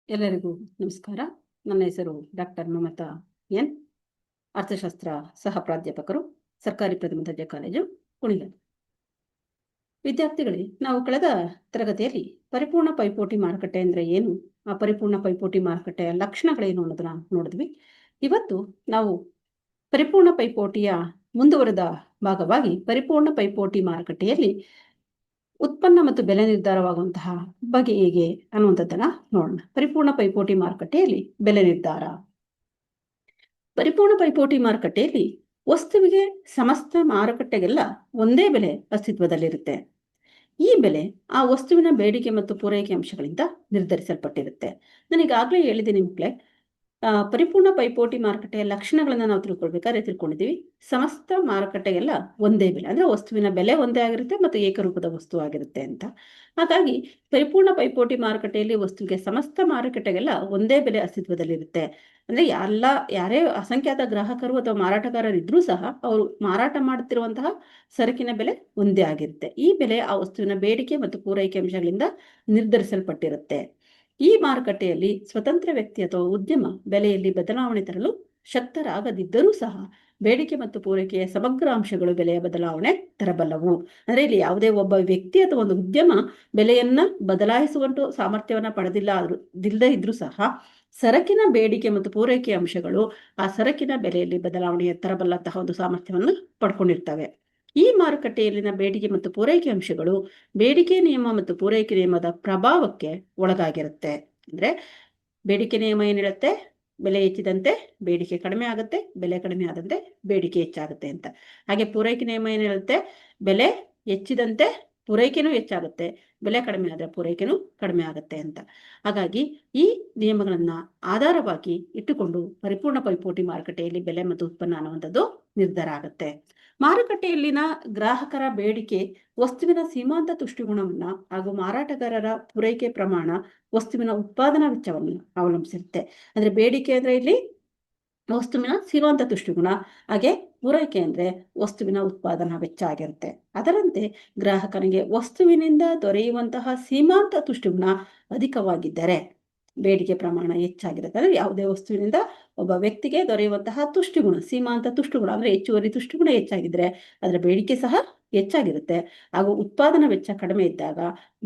ಎಲ್ಲರಿಗೂ ನಮಸ್ಕಾರ. ನನ್ನ ಹೆಸರು ಡಾಕ್ಟರ್ ಮಮತಾ ಎನ್, ಅರ್ಥಶಾಸ್ತ್ರ ಸಹ ಪ್ರಾಧ್ಯಾಪಕರು, ಸರ್ಕಾರಿ ಪ್ರಥಮ ದರ್ಜೆ ಕಾಲೇಜು, ಕುಣಿಗಲ್. ವಿದ್ಯಾರ್ಥಿಗಳೇ, ನಾವು ಕಳೆದ ತರಗತಿಯಲ್ಲಿ ಪರಿಪೂರ್ಣ ಪೈಪೋಟಿ ಮಾರುಕಟ್ಟೆ ಅಂದರೆ ಏನು, ಆ ಪರಿಪೂರ್ಣ ಪೈಪೋಟಿ ಮಾರುಕಟ್ಟೆಯ ಲಕ್ಷಣಗಳೇನು ಅನ್ನೋದನ್ನ ನೋಡಿದ್ವಿ. ಇವತ್ತು ನಾವು ಪರಿಪೂರ್ಣ ಪೈಪೋಟಿಯ ಮುಂದುವರೆದ ಭಾಗವಾಗಿ ಪರಿಪೂರ್ಣ ಪೈಪೋಟಿ ಮಾರುಕಟ್ಟೆಯಲ್ಲಿ ಉತ್ಪನ್ನ ಮತ್ತು ಬೆಲೆ ನಿರ್ಧಾರವಾಗುವಂತಹ ಬಗೆ ಹೇಗೆ ಅನ್ನುವಂಥದ್ದನ್ನ ನೋಡೋಣ. ಪರಿಪೂರ್ಣ ಪೈಪೋಟಿ ಮಾರುಕಟ್ಟೆಯಲ್ಲಿ ಬೆಲೆ ನಿರ್ಧಾರ. ಪರಿಪೂರ್ಣ ಪೈಪೋಟಿ ಮಾರುಕಟ್ಟೆಯಲ್ಲಿ ವಸ್ತುವಿಗೆ ಸಮಸ್ತ ಮಾರುಕಟ್ಟೆಗೆಲ್ಲ ಒಂದೇ ಬೆಲೆ ಅಸ್ತಿತ್ವದಲ್ಲಿರುತ್ತೆ. ಈ ಬೆಲೆ ಆ ವಸ್ತುವಿನ ಬೇಡಿಕೆ ಮತ್ತು ಪೂರೈಕೆ ಅಂಶಗಳಿಂದ ನಿರ್ಧರಿಸಲ್ಪಟ್ಟಿರುತ್ತೆ. ನಾನೀಗಾಗಲೇ ಹೇಳಿದ್ದೀನಿ ಮಕ್ಕಳೇ, ಪರಿಪೂರ್ಣ ಪೈಪೋಟಿ ಮಾರುಕಟ್ಟೆಯ ಲಕ್ಷಣಗಳನ್ನು ನಾವು ತಿಳ್ಕೊಂಡಿದ್ದೀವಿ. ಸಮಸ್ತ ಮಾರುಕಟ್ಟೆಗೆಲ್ಲ ಒಂದೇ ಬೆಲೆ, ಅಂದ್ರೆ ವಸ್ತುವಿನ ಬೆಲೆ ಒಂದೇ ಆಗಿರುತ್ತೆ ಮತ್ತು ಏಕರೂಪದ ವಸ್ತು ಆಗಿರುತ್ತೆ ಅಂತ. ಹಾಗಾಗಿ ಪರಿಪೂರ್ಣ ಪೈಪೋಟಿ ಮಾರುಕಟ್ಟೆಯಲ್ಲಿ ವಸ್ತುವಿಗೆ ಸಮಸ್ತ ಮಾರುಕಟ್ಟೆಗೆಲ್ಲ ಒಂದೇ ಬೆಲೆ ಅಸ್ತಿತ್ವದಲ್ಲಿರುತ್ತೆ. ಅಂದ್ರೆ ಯಾರೇ ಅಸಂಖ್ಯಾತ ಗ್ರಾಹಕರು ಅಥವಾ ಮಾರಾಟಗಾರರು ಇದ್ರೂ ಸಹ ಅವರು ಮಾರಾಟ ಮಾಡುತ್ತಿರುವಂತಹ ಸರಕಿನ ಬೆಲೆ ಒಂದೇ ಆಗಿರುತ್ತೆ. ಈ ಬೆಲೆ ಆ ವಸ್ತುವಿನ ಬೇಡಿಕೆ ಮತ್ತು ಪೂರೈಕೆ ಅಂಶಗಳಿಂದ ನಿರ್ಧರಿಸಲ್ಪಟ್ಟಿರುತ್ತೆ. ಈ ಮಾರುಕಟ್ಟೆಯಲ್ಲಿ ಸ್ವತಂತ್ರ ವ್ಯಕ್ತಿ ಅಥವಾ ಉದ್ಯಮ ಬೆಲೆಯಲ್ಲಿ ಬದಲಾವಣೆ ತರಲು ಶಕ್ತರಾಗದಿದ್ದರೂ ಸಹ ಬೇಡಿಕೆ ಮತ್ತು ಪೂರೈಕೆಯ ಸಮಗ್ರ ಅಂಶಗಳು ಬೆಲೆಯ ಬದಲಾವಣೆ ತರಬಲ್ಲವು. ಅಂದ್ರೆ ಇಲ್ಲಿ ಯಾವುದೇ ಒಬ್ಬ ವ್ಯಕ್ತಿ ಅಥವಾ ಒಂದು ಉದ್ಯಮ ಬೆಲೆಯನ್ನ ಬದಲಾಯಿಸುವಂತ ಸಾಮರ್ಥ್ಯವನ್ನ ಪಡೆದಿಲ್ಲದೇ ಇದ್ರೂ ಸಹ ಸರಕಿನ ಬೇಡಿಕೆ ಮತ್ತು ಪೂರೈಕೆ ಅಂಶಗಳು ಆ ಸರಕಿನ ಬೆಲೆಯಲ್ಲಿ ಬದಲಾವಣೆ ತರಬಲ್ಲಂತಹ ಒಂದು ಸಾಮರ್ಥ್ಯವನ್ನು ಪಡ್ಕೊಂಡಿರ್ತವೆ. ಈ ಮಾರುಕಟ್ಟೆಯಲ್ಲಿನ ಬೇಡಿಕೆ ಮತ್ತು ಪೂರೈಕೆ ಅಂಶಗಳು ಬೇಡಿಕೆ ನಿಯಮ ಮತ್ತು ಪೂರೈಕೆ ನಿಯಮದ ಪ್ರಭಾವಕ್ಕೆ ಒಳಗಾಗಿರುತ್ತೆ. ಅಂದ್ರೆ ಬೇಡಿಕೆ ನಿಯಮ ಏನ್ ಹೇಳುತ್ತೆ, ಬೆಲೆ ಹೆಚ್ಚಿದಂತೆ ಬೇಡಿಕೆ ಕಡಿಮೆ ಆಗುತ್ತೆ, ಬೆಲೆ ಕಡಿಮೆ ಆದಂತೆ ಬೇಡಿಕೆ ಹೆಚ್ಚಾಗುತ್ತೆ ಅಂತ. ಹಾಗೆ ಪೂರೈಕೆ ನಿಯಮ ಏನ್ ಹೇಳುತ್ತೆ, ಬೆಲೆ ಹೆಚ್ಚಿದಂತೆ ಪೂರೈಕೆನೂ ಹೆಚ್ಚಾಗುತ್ತೆ, ಬೆಲೆ ಕಡಿಮೆ ಆದ್ರೆ ಪೂರೈಕೆನೂ ಕಡಿಮೆ ಆಗುತ್ತೆ ಅಂತ. ಹಾಗಾಗಿ ಈ ನಿಯಮಗಳನ್ನ ಆಧಾರವಾಗಿ ಇಟ್ಟುಕೊಂಡು ಪರಿಪೂರ್ಣ ಪೈಪೋಟಿ ಮಾರುಕಟ್ಟೆಯಲ್ಲಿ ಬೆಲೆ ಮತ್ತು ಉತ್ಪನ್ನ ಅನ್ನುವಂಥದ್ದು ನಿರ್ಧಾರ ಆಗುತ್ತೆ. ಮಾರುಕಟ್ಟೆಯಲ್ಲಿನ ಗ್ರಾಹಕರ ಬೇಡಿಕೆ ವಸ್ತುವಿನ ಸೀಮಾಂತ ತುಷ್ಟಿಗುಣವನ್ನ ಹಾಗೂ ಮಾರಾಟಗಾರರ ಪೂರೈಕೆ ಪ್ರಮಾಣ ವಸ್ತುವಿನ ಉತ್ಪಾದನಾ ವೆಚ್ಚವನ್ನು ಅವಲಂಬಿಸಿರುತ್ತೆ. ಅಂದ್ರೆ ಬೇಡಿಕೆ ಅಂದ್ರೆ ಇಲ್ಲಿ ವಸ್ತುವಿನ ಸೀಮಾಂತ ತುಷ್ಟಿಗುಣ, ಹಾಗೆ ಪೂರೈಕೆ ಅಂದ್ರೆ ವಸ್ತುವಿನ ಉತ್ಪಾದನಾ ವೆಚ್ಚ ಆಗಿರುತ್ತೆ. ಅದರಂತೆ ಗ್ರಾಹಕನಿಗೆ ವಸ್ತುವಿನಿಂದ ದೊರೆಯುವಂತಹ ಸೀಮಾಂತ ತುಷ್ಟಿಗುಣ ಅಧಿಕವಾಗಿದ್ದರೆ ಬೇಡಿಕೆ ಪ್ರಮಾಣ ಹೆಚ್ಚಾಗಿರುತ್ತೆ. ಅಂದ್ರೆ ಯಾವುದೇ ವಸ್ತುವಿನಿಂದ ಒಬ್ಬ ವ್ಯಕ್ತಿಗೆ ದೊರೆಯುವಂತಹ ತುಷ್ಟಿಗುಣ, ಸೀಮಾಂತ ತುಷ್ಟಿಗುಣ ಅಂದ್ರೆ ಹೆಚ್ಚುವರಿ ತುಷ್ಟಿಗುಣ ಹೆಚ್ಚಾಗಿದ್ರೆ ಅದರ ಬೇಡಿಕೆ ಸಹ ಹೆಚ್ಚಾಗಿರುತ್ತೆ. ಹಾಗೂ ಉತ್ಪಾದನಾ ವೆಚ್ಚ ಕಡಿಮೆ ಇದ್ದಾಗ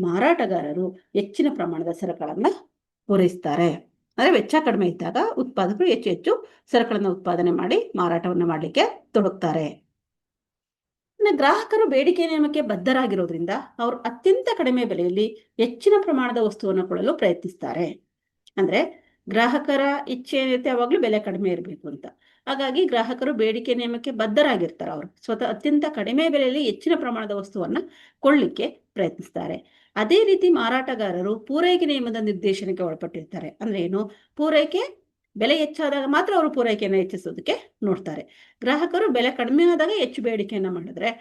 ಮಾರಾಟಗಾರರು ಹೆಚ್ಚಿನ ಪ್ರಮಾಣದ ಸರಕುಗಳನ್ನ ಪೂರೈಸ್ತಾರೆ. ಅಂದ್ರೆ ವೆಚ್ಚ ಕಡಿಮೆ ಇದ್ದಾಗ ಉತ್ಪಾದಕರು ಹೆಚ್ಚು ಹೆಚ್ಚು ಸರಕುಗಳನ್ನು ಉತ್ಪಾದನೆ ಮಾಡಿ ಮಾರಾಟವನ್ನು ಮಾಡಲಿಕ್ಕೆ ತೊಡಗ್ತಾರೆ. ಗ್ರಾಹಕರು ಬೇಡಿಕೆ ನಿಯಮಕ್ಕೆ ಬದ್ಧರಾಗಿರೋದ್ರಿಂದ ಅವರು ಅತ್ಯಂತ ಕಡಿಮೆ ಬೆಲೆಯಲ್ಲಿ ಹೆಚ್ಚಿನ ಪ್ರಮಾಣದ ವಸ್ತುವನ್ನು ಕೊಳ್ಳಲು ಪ್ರಯತ್ನಿಸ್ತಾರೆ. ಅಂದ್ರೆ ಗ್ರಾಹಕರ ಇಚ್ಛೆ ಏನಿರುತ್ತೆ, ಯಾವಾಗ್ಲೂ ಬೆಲೆ ಕಡಿಮೆ ಇರಬೇಕು ಅಂತ. ಹಾಗಾಗಿ ಗ್ರಾಹಕರು ಬೇಡಿಕೆ ನಿಯಮಕ್ಕೆ ಬದ್ಧರಾಗಿರ್ತಾರೆ. ಅವರು ಸ್ವತಃ ಅತ್ಯಂತ ಕಡಿಮೆ ಬೆಲೆಯಲ್ಲಿ ಹೆಚ್ಚಿನ ಪ್ರಮಾಣದ ವಸ್ತುವನ್ನ ಕೊಳ್ಳಲಿಕ್ಕೆ ಪ್ರಯತ್ನಿಸ್ತಾರೆ. ಅದೇ ರೀತಿ ಮಾರಾಟಗಾರರು ಪೂರೈಕೆ ನಿಯಮದ ನಿರ್ದೇಶನಕ್ಕೆ ಒಳಪಟ್ಟಿರ್ತಾರೆ. ಅಂದ್ರೆ ಏನು, ಪೂರೈಕೆ ಬೆಲೆ ಹೆಚ್ಚಾದಾಗ ಮಾತ್ರ ಅವರು ಪೂರೈಕೆಯನ್ನು ಹೆಚ್ಚಿಸೋದಕ್ಕೆ ನೋಡ್ತಾರೆ. ಗ್ರಾಹಕರು ಬೆಲೆ ಕಡಿಮೆ ಆದಾಗ ಹೆಚ್ಚು ಬೇಡಿಕೆಯನ್ನ ಮಾಡಿದ್ರೆ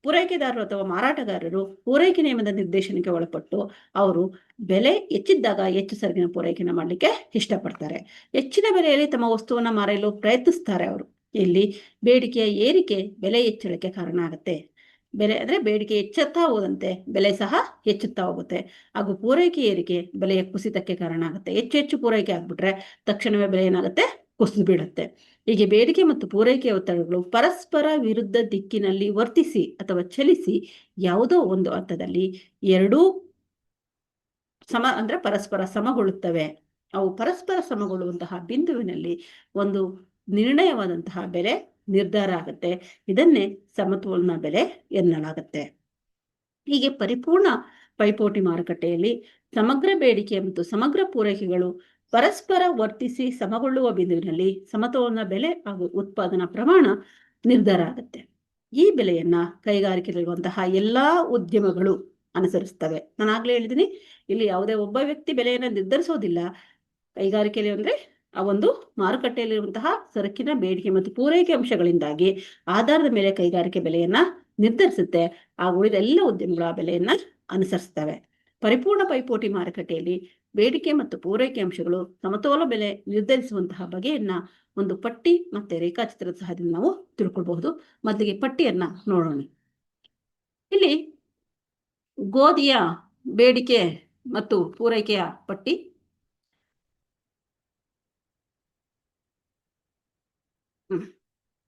ಪೂರೈಕೆದಾರರು ಅಥವಾ ಮಾರಾಟಗಾರರು ಪೂರೈಕೆ ನಿಯಮದ ನಿರ್ದೇಶನಕ್ಕೆ ಒಳಪಟ್ಟು ಅವರು ಬೆಲೆ ಹೆಚ್ಚಿದ್ದಾಗ ಹೆಚ್ಚು ಸರಕಿನ ಪೂರೈಕೆನ ಮಾಡಲಿಕ್ಕೆ ಇಷ್ಟಪಡ್ತಾರೆ. ಹೆಚ್ಚಿನ ಬೆಲೆಯಲ್ಲಿ ತಮ್ಮ ವಸ್ತುವನ್ನ ಮಾರಲು ಪ್ರಯತ್ನಿಸ್ತಾರೆ. ಅವರು ಇಲ್ಲಿ ಬೇಡಿಕೆಯ ಏರಿಕೆ ಬೆಲೆ ಹೆಚ್ಚಳಕ್ಕೆ ಕಾರಣ ಆಗುತ್ತೆ. ಬೆಲೆ ಅಂದ್ರೆ ಬೇಡಿಕೆ ಹೆಚ್ಚುತ್ತಾ ಹೋದಂತೆ ಬೆಲೆ ಸಹ ಹೆಚ್ಚುತ್ತಾ ಹೋಗುತ್ತೆ. ಹಾಗೂ ಪೂರೈಕೆ ಏರಿಕೆ ಬೆಲೆಯ ಕುಸಿತಕ್ಕೆ ಕಾರಣ ಆಗುತ್ತೆ. ಹೆಚ್ಚು ಪೂರೈಕೆ ಆಗ್ಬಿಟ್ರೆ ತಕ್ಷಣವೇ ಬೆಲೆ ಏನಾಗುತ್ತೆ, ಕುಸಿದು ಬೀಳುತ್ತೆ. ಹೀಗೆ ಬೇಡಿಕೆ ಮತ್ತು ಪೂರೈಕೆಯ ಒತ್ತಡಗಳು ಪರಸ್ಪರ ವಿರುದ್ಧ ದಿಕ್ಕಿನಲ್ಲಿ ವರ್ತಿಸಿ ಅಥವಾ ಚಲಿಸಿ ಯಾವುದೋ ಒಂದು ಹಂತದಲ್ಲಿ ಎರಡೂ ಅಂದ್ರೆ ಪರಸ್ಪರ ಸಮಗೊಳ್ಳುತ್ತವೆ. ಅವು ಪರಸ್ಪರ ಸಮಗೊಳ್ಳುವಂತಹ ಬಿಂದುವಿನಲ್ಲಿ ಒಂದು ನಿರ್ಣಯವಾದಂತಹ ಬೆಲೆ ನಿರ್ಧಾರ ಆಗುತ್ತೆ. ಇದನ್ನೇ ಸಮತೋಲನ ಬೆಲೆ ಎನ್ನಲಾಗುತ್ತೆ. ಹೀಗೆ ಪರಿಪೂರ್ಣ ಪೈಪೋಟಿ ಮಾರುಕಟ್ಟೆಯಲ್ಲಿ ಸಮಗ್ರ ಬೇಡಿಕೆ ಮತ್ತು ಸಮಗ್ರ ಪೂರೈಕೆಗಳು ಪರಸ್ಪರ ವರ್ತಿಸಿ ಸಮಗೊಳ್ಳುವ ಬಿಂದುವಿನಲ್ಲಿ ಸಮತೋಲನ ಬೆಲೆ ಹಾಗೂ ಉತ್ಪಾದನಾ ಪ್ರಮಾಣ ನಿರ್ಧಾರ ಆಗುತ್ತೆ. ಈ ಬೆಲೆಯನ್ನ ಕೈಗಾರಿಕೆಯಲ್ಲಿರುವಂತಹ ಎಲ್ಲಾ ಉದ್ಯಮಗಳು ಅನುಸರಿಸ್ತವೆ. ನಾನು ಆಗ್ಲೇ ಹೇಳಿದ್ದೀನಿ, ಇಲ್ಲಿ ಯಾವುದೇ ಒಬ್ಬ ವ್ಯಕ್ತಿ ಬೆಲೆಯನ್ನ ನಿರ್ಧರಿಸೋದಿಲ್ಲ. ಕೈಗಾರಿಕೆಯಲ್ಲಿ ಅಂದ್ರೆ ಆ ಒಂದು ಮಾರುಕಟ್ಟೆಯಲ್ಲಿರುವಂತಹ ಸರಕಿನ ಬೇಡಿಕೆ ಮತ್ತು ಪೂರೈಕೆ ಅಂಶಗಳಿಂದಾಗಿ ಆಧಾರದ ಮೇಲೆ ಕೈಗಾರಿಕೆ ಬೆಲೆಯನ್ನ ನಿರ್ಧರಿಸುತ್ತೆ. ಆ ಉಳಿದ ಎಲ್ಲ ಉದ್ಯಮಗಳ ಬೆಲೆಯನ್ನ ಅನುಸರಿಸ್ತವೆ. ಪರಿಪೂರ್ಣ ಪೈಪೋಟಿ ಮಾರುಕಟ್ಟೆಯಲ್ಲಿ ಬೇಡಿಕೆ ಮತ್ತು ಪೂರೈಕೆ ಅಂಶಗಳು ಸಮತೋಲ ಬೆಲೆ ನಿರ್ಧರಿಸುವಂತಹ ಬಗೆಯನ್ನ ಒಂದು ಪಟ್ಟಿ ಮತ್ತೆ ರೇಖಾಚಿತ್ರದ ಸಹಾಯದಿಂದ ನಾವು ತಿಳ್ಕೊಳ್ಬಹುದು. ಮೊದಲಿಗೆ ಪಟ್ಟಿಯನ್ನ ನೋಡೋಣ. ಇಲ್ಲಿ ಗೋಧಿಯ ಬೇಡಿಕೆ ಮತ್ತು ಪೂರೈಕೆಯ ಪಟ್ಟಿ,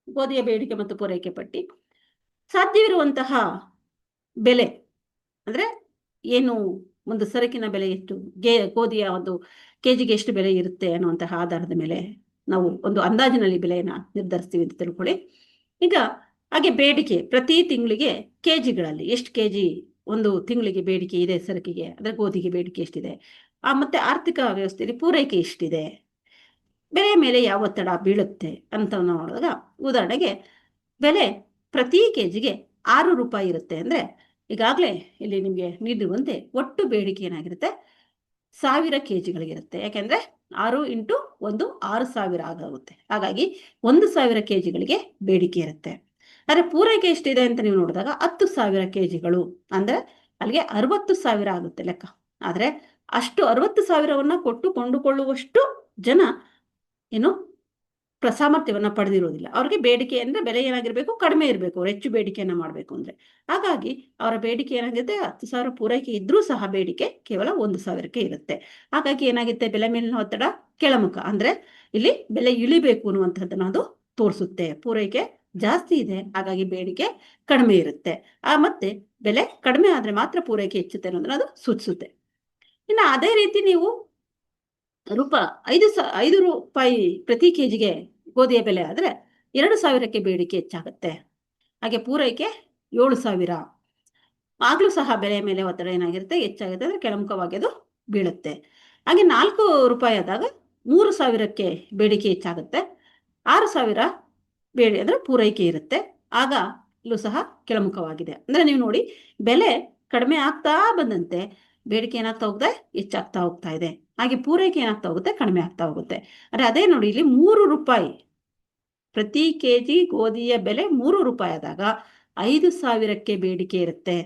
ಗೋಧಿಯ ಬೇಡಿಕೆ ಮತ್ತು ಪೂರೈಕೆ ಪಟ್ಟಿ. ಸಾಧ್ಯವಿರುವಂತಹ ಬೆಲೆ ಅಂದ್ರೆ ಏನು, ಒಂದು ಸರಕಿನ ಬೆಲೆ ಎಷ್ಟು, ಗೋಧಿಯ ಒಂದು ಕೆಜಿಗೆ ಎಷ್ಟು ಬೆಲೆ ಇರುತ್ತೆ ಅನ್ನುವಂತಹ ಆಧಾರದ ಮೇಲೆ ನಾವು ಒಂದು ಅಂದಾಜಿನಲ್ಲಿ ಬೆಲೆಯನ್ನು ನಿರ್ಧರಿಸ್ತೀವಿ ಅಂತ ತಿಳ್ಕೊಳ್ಳಿ. ಈಗ ಹಾಗೆ ಬೇಡಿಕೆ ಪ್ರತಿ ತಿಂಗಳಿಗೆ ಕೆಜಿಗಳಲ್ಲಿ ಎಷ್ಟು ಕೆಜಿ ಒಂದು ತಿಂಗಳಿಗೆ ಬೇಡಿಕೆ ಇದೆ ಸರಕಿಗೆ, ಅಂದ್ರೆ ಗೋಧಿಗೆ ಬೇಡಿಕೆ ಎಷ್ಟಿದೆ, ಮತ್ತೆ ಆರ್ಥಿಕ ವ್ಯವಸ್ಥೆಯಲ್ಲಿ ಪೂರೈಕೆ ಎಷ್ಟಿದೆ, ಬೆಲೆ ಮೇಲೆ ಯಾವ ಒತ್ತಡ ಬೀಳುತ್ತೆ ಅಂತ ನೋಡಿದಾಗ, ಉದಾಹರಣೆಗೆ ಬೆಲೆ ಪ್ರತಿ ಕೆಜಿಗೆ 6 ರೂಪಾಯಿ ಇರುತ್ತೆ ಅಂದ್ರೆ ಈಗಾಗಲೇ ಇಲ್ಲಿ ನಿಮಗೆ ನೀಡಿರುವಂತೆ ಒಟ್ಟು ಬೇಡಿಕೆ ಏನಾಗಿರುತ್ತೆ 1000 ಕೆಜಿಗಳಿಗಿರುತ್ತೆ. ಯಾಕೆಂದ್ರೆ 6 ಇಂಟು 1 6000 ಆಗುತ್ತೆ. ಹಾಗಾಗಿ 1000 ಕೆಜಿಗಳಿಗೆ ಬೇಡಿಕೆ ಇರುತ್ತೆ. ಆದರೆ ಪೂರೈಕೆ ಎಷ್ಟಿದೆ ಅಂತ ನೀವು ನೋಡಿದಾಗ 10,000 ಕೆಜಿಗಳು ಅಂದ್ರೆ ಅಲ್ಲಿಗೆ 60,000 ಆಗುತ್ತೆ ಲೆಕ್ಕ. ಆದ್ರೆ ಅಷ್ಟು 60,000ವನ್ನ ಕೊಟ್ಟು ಕೊಂಡುಕೊಳ್ಳುವಷ್ಟು ಜನ ಏನು ಸಾಮರ್ಥ್ಯವನ್ನು ಪಡೆದಿರೋದಿಲ್ಲ. ಅವ್ರಿಗೆ ಬೇಡಿಕೆ ಅಂದ್ರೆ ಬೆಲೆ ಏನಾಗಿರ್ಬೇಕು, ಕಡಿಮೆ ಇರಬೇಕು, ಹೆಚ್ಚು ಬೇಡಿಕೆಯನ್ನ ಮಾಡಬೇಕು ಅಂದ್ರೆ. ಹಾಗಾಗಿ ಅವರ ಬೇಡಿಕೆ ಏನಾಗುತ್ತೆ, 10,000 ಪೂರೈಕೆ ಇದ್ರೂ ಸಹ ಬೇಡಿಕೆ ಕೇವಲ 1,000ಕ್ಕೆ ಇರುತ್ತೆ. ಹಾಗಾಗಿ ಏನಾಗುತ್ತೆ, ಬೆಲೆ ಮೇಲಿನ ಒತ್ತಡ ಕೆಳಮುಖ, ಅಂದ್ರೆ ಇಲ್ಲಿ ಬೆಲೆ ಇಳಿಬೇಕು ಅನ್ನುವಂಥದ್ದನ್ನ ಅದು ತೋರಿಸುತ್ತೆ. ಪೂರೈಕೆ ಜಾಸ್ತಿ ಇದೆ, ಹಾಗಾಗಿ ಬೇಡಿಕೆ ಕಡಿಮೆ ಇರುತ್ತೆ. ಮತ್ತೆ ಬೆಲೆ ಕಡಿಮೆ ಆದ್ರೆ ಮಾತ್ರ ಪೂರೈಕೆ ಹೆಚ್ಚುತ್ತೆ ಅನ್ನೋದನ್ನ ಅದು ಸೂಚಿಸುತ್ತೆ. ಇನ್ನು ಅದೇ ರೀತಿ ನೀವು 5 ರೂಪಾಯಿ ಪ್ರತಿ ಕೆಜಿಗೆ ಗೋಧಿಯ ಬೆಲೆ ಆದ್ರೆ 2,000ಕ್ಕೆ ಬೇಡಿಕೆ ಹೆಚ್ಚಾಗುತ್ತೆ. ಹಾಗೆ ಪೂರೈಕೆ 7,000 ಆಗ್ಲೂ ಸಹ ಬೆಲೆ ಮೇಲೆ ಒತ್ತಡ ಏನಾಗಿರುತ್ತೆ, ಹೆಚ್ಚಾಗುತ್ತೆ, ಅಂದ್ರೆ ಕೆಳಮುಖವಾಗಿ ಅದು ಬೀಳುತ್ತೆ. ಹಾಗೆ 4 ರೂಪಾಯಿ ಆದಾಗ 3,000ಕ್ಕೆ ಬೇಡಿಕೆ ಹೆಚ್ಚಾಗುತ್ತೆ, 6,000 ಅಂದ್ರೆ ಪೂರೈಕೆ ಇರುತ್ತೆ. ಆಗ ಇಲ್ಲೂ ಸಹ ಕೆಳಮುಖವಾಗಿದೆ. ಅಂದ್ರೆ ನೀವು ನೋಡಿ, ಬೆಲೆ ಕಡಿಮೆ ಆಗ್ತಾ ಬಂದಂತೆ ಬೇಡಿಕೆ ಏನಾಗ್ತಾ ಹೋಗುತ್ತೆ, ಹೆಚ್ಚಾಗ್ತಾ ಹೋಗ್ತಾ ಇದೆ. ಹಾಗೆ ಪೂರೈಕೆ ಏನಾಗ್ತಾ ಹೋಗುತ್ತೆ, ಕಡಿಮೆ ಆಗ್ತಾ ಹೋಗುತ್ತೆ. ಅಂದ್ರೆ ಅದೇ ನೋಡಿ, ಇಲ್ಲಿ 3 ರೂಪಾಯಿ ಪ್ರತಿ ಕೆಜಿ ಗೋಧಿಯ ಬೆಲೆ 3 ರೂಪಾಯಿ ಆದಾಗ 5,000ಕ್ಕೆ ಬೇಡಿಕೆ ಇರುತ್ತೆ.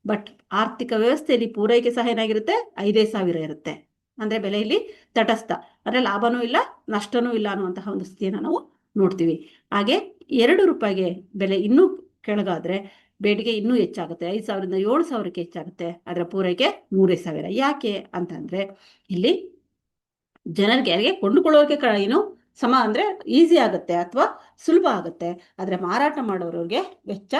ಬಟ್ ಆರ್ಥಿಕ ವ್ಯವಸ್ಥೆಯಲ್ಲಿ ಪೂರೈಕೆ ಸಹ ಏನಾಗಿರುತ್ತೆ, 5,000 ಇರುತ್ತೆ. ಅಂದ್ರೆ ಬೆಲೆಯಲ್ಲಿ ತಟಸ್ಥ, ಅಂದ್ರೆ ಲಾಭನೂ ಇಲ್ಲ ನಷ್ಟನೂ ಇಲ್ಲ ಅನ್ನುವಂತಹ ಒಂದು ಸ್ಥಿತಿಯನ್ನು ನಾವು ನೋಡ್ತೀವಿ. ಹಾಗೆ 2 ರೂಪಾಯಿಗೆ ಬೆಲೆ ಇನ್ನೂ ಕೆಳಗಾದ್ರೆ ಬೇಡಿಕೆ ಇನ್ನೂ ಹೆಚ್ಚಾಗುತ್ತೆ, 5,000ದಿಂದ 7,000ಕ್ಕೆ ಹೆಚ್ಚಾಗುತ್ತೆ. ಅದರ ಪೂರೈಕೆ 3,000. ಯಾಕೆ ಅಂತಂದ್ರೆ ಇಲ್ಲಿ ಜನರಿಗೆ ಯಾರಿಗೆ ಕೊಂಡುಕೊಳ್ಳೋಕೆ ಏನು ಅಂದ್ರೆ ಈಸಿ ಆಗುತ್ತೆ ಅಥವಾ ಸುಲಭ ಆಗುತ್ತೆ. ಆದ್ರೆ ಮಾರಾಟ ಮಾಡೋರಿಗೆ ವೆಚ್ಚ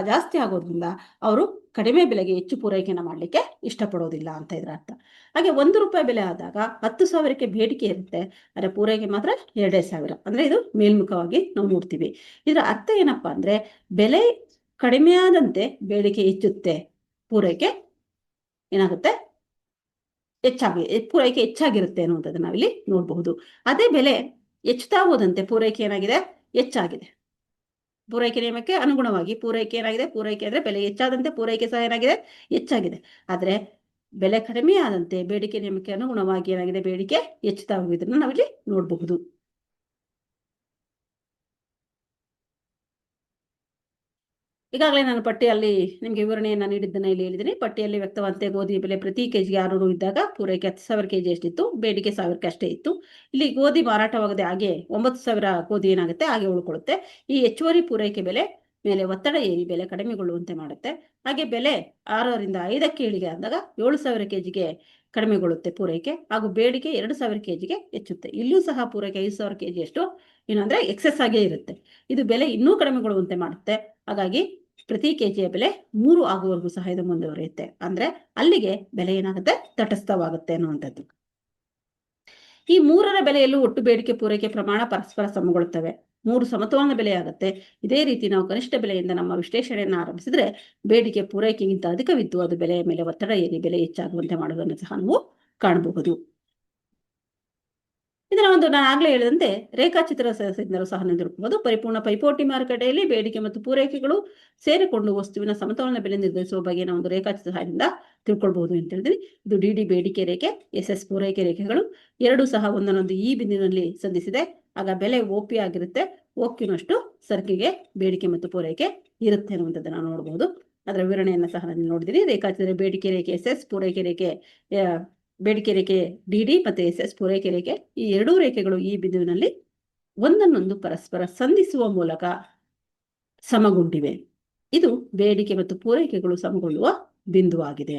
ಜಾಸ್ತಿ ಆಗೋದ್ರಿಂದ ಅವರು ಕಡಿಮೆ ಬೆಲೆಗೆ ಹೆಚ್ಚು ಪೂರೈಕೆನ ಮಾಡಲಿಕ್ಕೆ ಇಷ್ಟಪಡೋದಿಲ್ಲ ಅಂತ ಇದ್ರ ಅರ್ಥ. ಹಾಗೆ 1 ರೂಪಾಯಿ ಬೆಲೆ ಆದಾಗ 10,000ಕ್ಕೆ ಬೇಡಿಕೆ ಇರುತ್ತೆ, ಆದರೆ ಪೂರೈಕೆ ಮಾತ್ರ 2,000. ಅಂದ್ರೆ ಇದು ಮೇಲ್ಮುಖವಾಗಿ ನಾವು ನೋಡ್ತೀವಿ. ಇದರ ಅರ್ಥ ಏನಪ್ಪಾ ಅಂದ್ರೆ, ಬೆಲೆ ಕಡಿಮೆ ಆದಂತೆ ಬೇಡಿಕೆ ಹೆಚ್ಚುತ್ತೆ, ಪೂರೈಕೆ ಏನಾಗುತ್ತೆ, ಪೂರೈಕೆ ಹೆಚ್ಚಾಗಿರುತ್ತೆ ಅನ್ನುವಂಥದ್ದು ನಾವಿಲ್ಲಿ ನೋಡಬಹುದು. ಅದೇ ಬೆಲೆ ಹೆಚ್ಚುತ್ತಾ ಹೋದಂತೆ ಪೂರೈಕೆ ಏನಾಗಿದೆ, ಹೆಚ್ಚಾಗಿದೆ. ಪೂರೈಕೆ ನಿಯಮಕ್ಕೆ ಅನುಗುಣವಾಗಿ ಪೂರೈಕೆ ಏನಾಗಿದೆ, ಪೂರೈಕೆ ಅಂದ್ರೆ ಬೆಲೆ ಹೆಚ್ಚಾದಂತೆ ಪೂರೈಕೆ ಸಹ ಏನಾಗಿದೆ, ಹೆಚ್ಚಾಗಿದೆ. ಆದ್ರೆ ಬೆಲೆ ಕಡಿಮೆ ಆದಂತೆ ಬೇಡಿಕೆ ನಿಯಮಕ್ಕೆ ಅನುಗುಣವಾಗಿ ಏನಾಗಿದೆ, ಬೇಡಿಕೆ ಹೆಚ್ಚುತ್ತಾ ಹೋಗಿದ್ದನ್ನು ನಾವಿಲ್ಲಿ ನೋಡಬಹುದು. ಈಗಾಗಲೇ ನಾನು ಪಟ್ಟಿಯಲ್ಲಿ ನಿಮಗೆ ವಿವರಣೆಯನ್ನು ನೀಡಿದ್ದನ್ನು ಇಲ್ಲಿ ಹೇಳಿದ್ದೀನಿ. ಪಟ್ಟಿಯಲ್ಲಿ ವ್ಯಕ್ತವಂತೆ ಗೋಧಿ ಬೆಲೆ ಪ್ರತಿ ಕೆಜಿಗೆ 6 ಇದ್ದಾಗ ಪೂರೈಕೆ 10,000 ಕೆಜಿ ಎಷ್ಟಿತ್ತು, ಬೇಡಿಕೆ 1,000ಕ್ಕೆ ಅಷ್ಟೇ ಇತ್ತು. ಇಲ್ಲಿ ಗೋಧಿ ಮಾರಾಟವಾಗದೆ ಹಾಗೆ 9,000 ಗೋಧಿ ಏನಾಗುತ್ತೆ, ಹಾಗೆ ಉಳ್ಕೊಳ್ಳುತ್ತೆ. ಈ ಹೆಚ್ಚುವರಿ ಪೂರೈಕೆ ಬೆಲೆ ಮೇಲೆ ಒತ್ತಡ ಏರಿ ಬೆಲೆ ಕಡಿಮೆಗೊಳ್ಳುವಂತೆ ಮಾಡುತ್ತೆ. ಹಾಗೆ ಬೆಲೆ 6ರಿಂದ 5ಕ್ಕೆ ಇಳಿಗೆ ಆದಾಗ 7,000 ಕೆಜಿಗೆ ಕಡಿಮೆಗೊಳ್ಳುತ್ತೆ ಪೂರೈಕೆ, ಹಾಗೂ ಬೇಡಿಕೆ 2,000 ಕೆಜಿಗೆ ಹೆಚ್ಚುತ್ತೆ. ಇಲ್ಲೂ ಸಹ ಪೂರೈಕೆ 5,000 ಕೆಜಿ ಅಷ್ಟು ಏನಂದ್ರೆ ಎಕ್ಸೆಸ್ ಆಗೇ ಇರುತ್ತೆ. ಇದು ಬೆಲೆ ಇನ್ನೂ ಕಡಿಮೆಗೊಳ್ಳುವಂತೆ ಮಾಡುತ್ತೆ. ಹಾಗಾಗಿ ಪ್ರತಿ ಕೆಜಿಯ ಬೆಲೆ 3 ಆಗುವವರೆಗೂ ಸಹ ಇದು ಮುಂದುವರಿಯುತ್ತೆ. ಅಂದ್ರೆ ಅಲ್ಲಿಗೆ ಬೆಲೆ ಏನಾಗುತ್ತೆ, ತಟಸ್ಥವಾಗುತ್ತೆ ಅನ್ನುವಂಥದ್ದು. ಈ 3ರ ಬೆಲೆಯಲ್ಲೂ ಒಟ್ಟು ಬೇಡಿಕೆ ಪೂರೈಕೆ ಪ್ರಮಾಣ ಪರಸ್ಪರ ಸಮಗೊಳ್ಳುತ್ತವೆ. 3 ಸಮತೋಲನ ಬೆಲೆ ಆಗುತ್ತೆ. ಇದೇ ರೀತಿ ನಾವು ಕನಿಷ್ಠ ಬೆಲೆಯಿಂದ ನಮ್ಮ ವಿಶ್ಲೇಷಣೆಯನ್ನು ಆರಂಭಿಸಿದ್ರೆ ಬೇಡಿಕೆ ಪೂರೈಕೆಗಿಂತ ಅಧಿಕವಿದ್ದು ಅದು ಬೆಲೆಯ ಮೇಲೆ ಒತ್ತಡ ಏರಿ ಬೆಲೆ ಹೆಚ್ಚಾಗುವಂತೆ ಮಾಡುವುದನ್ನು ಸಹ ನಾವು ಕಾಣಬಹುದು. ಇದರ ನಾನು ಆಗ್ಲೇ ಹೇಳಿದಂತೆ ರೇಖಾಚಿತ್ರ ತಜ್ಞರು ಸಹ ನಿರೂಪಿಸಬಹುದು. ಪರಿಪೂರ್ಣ ಪೈಪೋಟಿ ಮಾರುಕಟ್ಟೆಯಲ್ಲಿ ಬೇಡಿಕೆ ಮತ್ತು ಪೂರೈಕೆಗಳು ಸೇರಿಕೊಂಡು ವಸ್ತುವಿನ ಸಮತೋಲನ ಬೆಲೆ ನಿರ್ಧರಿಸುವ ಬಗೆಯ ಒಂದು ರೇಖಾಚಿತ್ರ ಸಹಾಯದಿಂದ ತಿಳ್ಕೊಳ್ಬಹುದು ಅಂತ ಹೇಳಿದ್ರಿ. ಇದು ಡಿ ಬೇಡಿಕೆ ರೇಖೆ, SS ಪೂರೈಕೆ ರೇಖೆಗಳು ಎರಡೂ ಸಹ ಒಂದನ್ನೊಂದು ಈ ಬಿಂದುವಿನಲ್ಲಿ ಸಂಧಿಸಿದೆ. ಆಗ ಬೆಲೆ OP ಆಗಿರುತ್ತೆ. OQನಷ್ಟು ಸರಕಿಗೆ ಬೇಡಿಕೆ ಮತ್ತು ಪೂರೈಕೆ ಇರುತ್ತೆ ಅನ್ನುವಂಥದ್ದನ್ನು ನೋಡಬಹುದು. ಅದರ ವಿವರಣೆಯನ್ನು ಸಹ ನಾನು ನೋಡಿದಿರಿ. ರೇಖಾಚಿತ್ರ ಬೇಡಿಕೆ ರೇಖೆ SS, ಪೂರೈಕೆ ರೇಖೆ ಬೇಡಿಕೆ ರೇಖೆ DD ಮತ್ತು SS ಪೂರೈಕೆ ರೇಖೆ, ಈ ಎರಡೂ ರೇಖೆಗಳು ಈ ಬಿಂದುವಿನಲ್ಲಿ ಒಂದನ್ನೊಂದು ಪರಸ್ಪರ ಸಂಧಿಸುವ ಮೂಲಕ ಸಮಗೊಂಡಿವೆ. ಇದು ಬೇಡಿಕೆ ಮತ್ತು ಪೂರೈಕೆಗಳು ಸಮಗೊಳ್ಳುವ ಬಿಂದುವಾಗಿದೆ.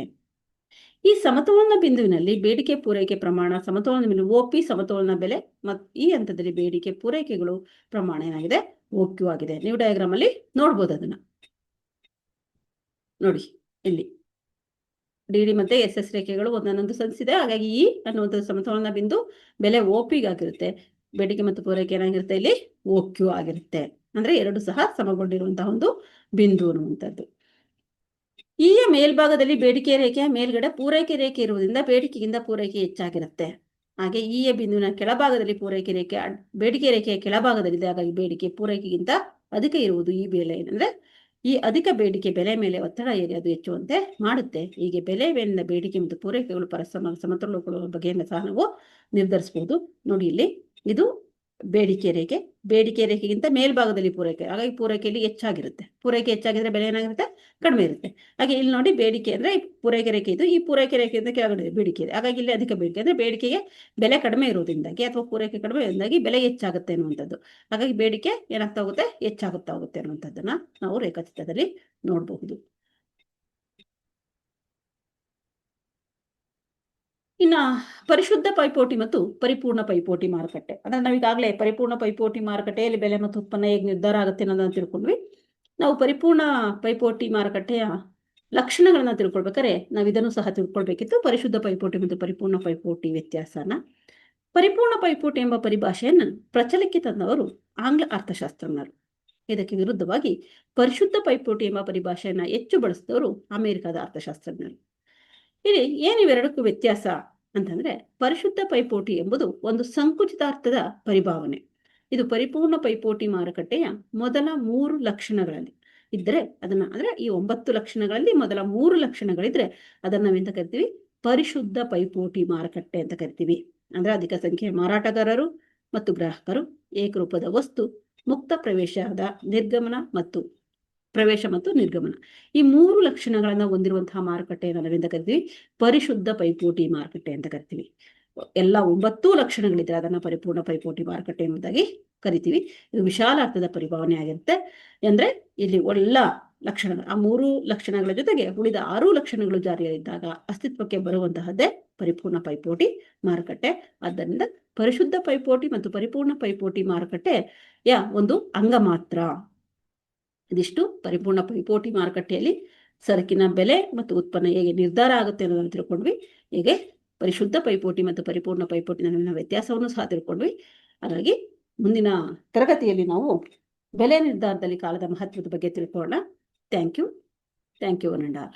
ಈ ಸಮತೋಲನ ಬಿಂದುವಿನಲ್ಲಿ ಬೇಡಿಕೆ ಪೂರೈಕೆ ಪ್ರಮಾಣ ಸಮತೋಲನ ಬಿಂದು OP ಸಮತೋಲನ ಬೆಲೆ ಮತ್ತು ಈ ಹಂತದಲ್ಲಿ ಬೇಡಿಕೆ ಪೂರೈಕೆಗಳು ಪ್ರಮಾಣ ಏನಾಗಿದೆ, OQ ಆಗಿದೆ. ನೀವು ಡಯಾಗ್ರಾಮ್ ಅಲ್ಲಿ ನೋಡ್ಬೋದು ಅದನ್ನ. ನೋಡಿ ಇಲ್ಲಿ DD ಮತ್ತೆ SS ರೇಖೆಗಳು ಒಂದನ್ನೊಂದು ಸಂಧಿಸಿದೆ. ಹಾಗಾಗಿ ಈ ಅನ್ನುವಂಥ ಸಮತೋಲನ ಬಿಂದು ಬೆಲೆ OP ಆಗಿರುತ್ತೆ. ಬೇಡಿಕೆ ಮತ್ತು ಪೂರೈಕೆ ಏನಾಗಿರುತ್ತೆ ಇಲ್ಲಿ OQ ಆಗಿರುತ್ತೆ. ಅಂದ್ರೆ ಎರಡು ಸಹ ಸಮಗೊಂಡಿರುವಂತಹ ಒಂದು ಬಿಂದು ಅನ್ನುವಂಥದ್ದು. ಈ ಮೇಲ್ಭಾಗದಲ್ಲಿ ಬೇಡಿಕೆ ರೇಖೆಯ ಮೇಲ್ಗಡೆ ಪೂರೈಕೆ ರೇಖೆ ಇರುವುದರಿಂದ ಬೇಡಿಕೆಗಿಂತ ಪೂರೈಕೆ ಹೆಚ್ಚಾಗಿರುತ್ತೆ. ಹಾಗೆ ಈ ಬಿಂದುವಿನ ಕೆಳಭಾಗದಲ್ಲಿ ಪೂರೈಕೆ ರೇಖೆ ಬೇಡಿಕೆ ರೇಖೆಯ ಕೆಳಭಾಗದಲ್ಲಿದೆ. ಹಾಗಾಗಿ ಬೇಡಿಕೆ ಪೂರೈಕೆಗಿಂತ ಅಧಿಕ ಇರುವುದು ಈ ಬೆಲೆ ಏನಂದ್ರೆ ಈ ಅಧಿಕ ಬೇಡಿಕೆ ಬೆಲೆ ಮೇಲೆ ಒತ್ತಡ ಏರಿ ಅದು ಹೆಚ್ಚುವಂತೆ ಮಾಡುತ್ತೆ. ಹೀಗೆ ಬೆಲೆ ಮೇಲಿನ ಬೇಡಿಕೆ ಮತ್ತು ಪೂರೈಕೆಗಳು ಪರಸ್ಪರ ಸಮತೋಲನಗೊಳ್ಳುವ ಬಗೆಯನ್ನು ಸಹ ನಾವು ನಿರ್ಧರಿಸಬಹುದು. ನೋಡಿ ಇಲ್ಲಿ ಇದು ಬೇಡಿಕೆ ರೇಖೆಗಿಂತ ಮೇಲ್ಭಾಗದಲ್ಲಿ ಪೂರೈಕೆ, ಹಾಗಾಗಿ ಪೂರೈಕೆಯಲ್ಲಿ ಹೆಚ್ಚಾಗಿರುತ್ತೆ. ಪೂರೈಕೆ ಹೆಚ್ಚಾಗಿದ್ರೆ ಬೆಲೆ ಏನಾಗಿರುತ್ತೆ ಕಡಿಮೆ ಇರುತ್ತೆ. ಹಾಗೆ ಇಲ್ಲಿ ನೋಡಿ ಬೇಡಿಕೆ ಅಂದ್ರೆ ಪೂರೈಕೆ ರೇಖೆ ಇದು, ಈ ಪೂರೈಕೆ ರೇಖೆಯಿಂದ ಕೆಳಗಡೆ ಬೇಡಿಕೆ ಇದೆ. ಹಾಗಾಗಿ ಇಲ್ಲಿ ಅಧಿಕ ಬೇಡಿಕೆ ಅಂದ್ರೆ ಬೇಡಿಕೆಗೆ ಬೆಲೆ ಕಡಿಮೆ ಇರೋದ್ರಿಂದಾಗಿ ಅಥವಾ ಪೂರೈಕೆ ಕಡಿಮೆ ಇರೋದ್ರಿಂದಾಗಿ ಬೆಲೆ ಹೆಚ್ಚಾಗುತ್ತೆ ಅನ್ನುವಂಥದ್ದು. ಹಾಗಾಗಿ ಬೇಡಿಕೆ ಏನಾಗ್ತಾ ಹೋಗುತ್ತೆ ಹೆಚ್ಚಾಗುತ್ತಾ ಹೋಗುತ್ತೆ ಅನ್ನುವಂಥದ್ದನ್ನ ನಾವು ರೇಖಾಚಿತ್ರದಲ್ಲಿ ನೋಡಬಹುದು. ಇನ್ನು ಪರಿಶುದ್ಧ ಪೈಪೋಟಿ ಮತ್ತು ಪರಿಪೂರ್ಣ ಪೈಪೋಟಿ ಮಾರುಕಟ್ಟೆ ಅಂದ್ರೆ ನಾವೀಗಾಗಲೇ ಪರಿಪೂರ್ಣ ಪೈಪೋಟಿ ಮಾರುಕಟ್ಟೆಯಲ್ಲಿ ಬೆಲೆ ಮತ್ತು ಉತ್ಪನ್ನ ಹೇಗೆ ನಿರ್ಧಾರ ಆಗುತ್ತೆ ಅನ್ನೋದನ್ನ ತಿಳ್ಕೊಂಡ್ವಿ. ನಾವು ಪರಿಪೂರ್ಣ ಪೈಪೋಟಿ ಮಾರುಕಟ್ಟೆಯ ಲಕ್ಷಣಗಳನ್ನ ತಿಳ್ಕೊಳ್ಬೇಕಾದ್ರೆ ನಾವು ಇದನ್ನು ಸಹ ತಿಳ್ಕೊಳ್ಬೇಕಿತ್ತು. ಪರಿಶುದ್ಧ ಪೈಪೋಟಿ ಮತ್ತು ಪರಿಪೂರ್ಣ ಪೈಪೋಟಿ ವ್ಯತ್ಯಾಸನ. ಪರಿಪೂರ್ಣ ಪೈಪೋಟಿ ಎಂಬ ಪರಿಭಾಷೆಯನ್ನು ಪ್ರಚಲಿಕ್ಕೆ ತಂದವರು ಆಂಗ್ಲ ಅರ್ಥಶಾಸ್ತ್ರಜ್ಞರು. ಇದಕ್ಕೆ ವಿರುದ್ಧವಾಗಿ ಪರಿಶುದ್ಧ ಪೈಪೋಟಿ ಎಂಬ ಪರಿಭಾಷೆಯನ್ನ ಹೆಚ್ಚು ಬಳಸಿದವರು ಅಮೆರಿಕದ ಅರ್ಥಶಾಸ್ತ್ರಜ್ಞರು. ಇಲ್ಲಿ ಏನಿವೆರಡಕ್ಕೂ ವ್ಯತ್ಯಾಸ ಅಂತಂದ್ರೆ ಪರಿಶುದ್ಧ ಪೈಪೋಟಿ ಎಂಬುದು ಒಂದು ಸಂಕುಚಿತಾರ್ಥದ ಪರಿಭಾವನೆ. ಇದು ಪರಿಪೂರ್ಣ ಪೈಪೋಟಿ ಮಾರುಕಟ್ಟೆಯ ಮೊದಲ 3 ಲಕ್ಷಣಗಳಲ್ಲಿ ಇದ್ರೆ ಅದನ್ನ ಅಂದ್ರೆ ಈ 9 ಲಕ್ಷಣಗಳಲ್ಲಿ ಮೊದಲ 3 ಲಕ್ಷಣಗಳಿದ್ರೆ ಅದನ್ನ ನಾವೆಂತ ಕರಿತೀವಿ ಪರಿಶುದ್ಧ ಪೈಪೋಟಿ ಮಾರುಕಟ್ಟೆ ಅಂತ ಕರಿತೀವಿ. ಅಂದ್ರೆ ಅಧಿಕ ಸಂಖ್ಯೆಯ ಮಾರಾಟಗಾರರು ಮತ್ತು ಗ್ರಾಹಕರು, ಏಕರೂಪದ ವಸ್ತು, ಮುಕ್ತ ಪ್ರವೇಶದ ನಿರ್ಗಮನ ಮತ್ತು ಪ್ರವೇಶ ಮತ್ತು ನಿರ್ಗಮನ, ಈ 3 ಲಕ್ಷಣಗಳನ್ನ ಹೊಂದಿರುವಂತಹ ಮಾರುಕಟ್ಟೆಯನ್ನು ನಾವೆಂತ ಕರಿತೀವಿ ಪರಿಶುದ್ಧ ಪೈಪೋಟಿ ಮಾರುಕಟ್ಟೆ ಅಂತ ಕರಿತೀವಿ. ಎಲ್ಲ 9 ಲಕ್ಷಣಗಳಿದ್ರೆ ಅದನ್ನ ಪರಿಪೂರ್ಣ ಪೈಪೋಟಿ ಮಾರುಕಟ್ಟೆ ಎಂಬುದಾಗಿ ಕರಿತೀವಿ. ಇದು ವಿಶಾಲ ಅರ್ಥದ ಪರಿಭಾವನೆ ಆಗಿರುತ್ತೆ. ಅಂದ್ರೆ ಇಲ್ಲಿ ಎಲ್ಲ ಲಕ್ಷಣಗಳು ಆ 3 ಲಕ್ಷಣಗಳ ಜೊತೆಗೆ ಉಳಿದ 6 ಲಕ್ಷಣಗಳು ಜಾರಿಯಲ್ಲಿದ್ದಾಗ ಅಸ್ತಿತ್ವಕ್ಕೆ ಬರುವಂತಹದ್ದೇ ಪರಿಪೂರ್ಣ ಪೈಪೋಟಿ ಮಾರುಕಟ್ಟೆ. ಆದ್ದರಿಂದ ಪರಿಶುದ್ಧ ಪೈಪೋಟಿ ಮತ್ತು ಪರಿಪೂರ್ಣ ಪೈಪೋಟಿ ಮಾರುಕಟ್ಟೆಯ ಒಂದು ಅಂಗ ಮಾತ್ರ. ಇದಿಷ್ಟು ಪರಿಪೂರ್ಣ ಪೈಪೋಟಿ ಮಾರುಕಟ್ಟೆಯಲ್ಲಿ ಸರಕಿನ ಬೆಲೆ ಮತ್ತು ಉತ್ಪನ್ನ ಹೇಗೆ ನಿರ್ಧಾರ ಆಗುತ್ತೆ ಅನ್ನೋದನ್ನು ತಿಳ್ಕೊಂಡ್ವಿ. ಹೇಗೆ ಪರಿಶುದ್ಧ ಪೈಪೋಟಿ ಮತ್ತು ಪರಿಪೂರ್ಣ ಪೈಪೋಟಿ ನಡುವಿನ ವ್ಯತ್ಯಾಸವನ್ನು ಸಹ ತಿಳ್ಕೊಂಡ್ವಿ. ಹಾಗಾಗಿ ಮುಂದಿನ ತರಗತಿಯಲ್ಲಿ ನಾವು ಬೆಲೆ ನಿರ್ಧಾರದಲ್ಲಿ ಕಾಲದ ಮಹತ್ವದ ಬಗ್ಗೆ ತಿಳ್ಕೊಳ್ಳೋಣ. Thank you one and all.